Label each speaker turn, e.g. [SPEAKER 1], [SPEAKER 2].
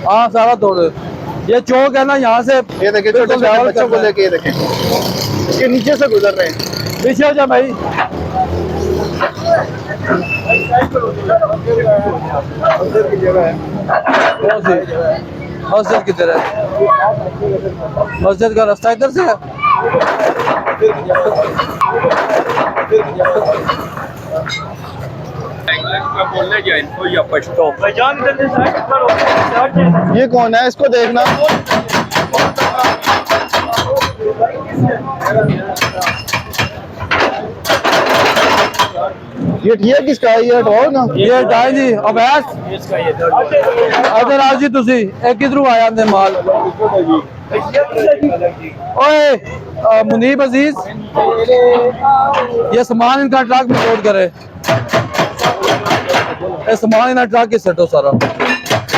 [SPEAKER 1] हाँ सारा तोड़। ये चौक है ना, यहाँ से
[SPEAKER 2] ये देखिए छोटे छोटे बच्चों को लेके, ये देखें इसके नीचे से गुजर रहे हैं।
[SPEAKER 1] पीछे हो जा भाई। मस्जिद किधर है? मस्जिद का रास्ता इधर से है।
[SPEAKER 3] बोलने गया इनको या पश्तो।
[SPEAKER 2] ये कौन है, इसको देखना। ये किसका है? ये हटाओ ना।
[SPEAKER 1] ये हटाए जी। अवैस अदर आज जी तुसी एक किधरों आया अंदर माल। ओए मुनीब अजीज, ये सामान इनका ट्रक में लोड करे। ये सामान इनका ट्रक की सटो सारा।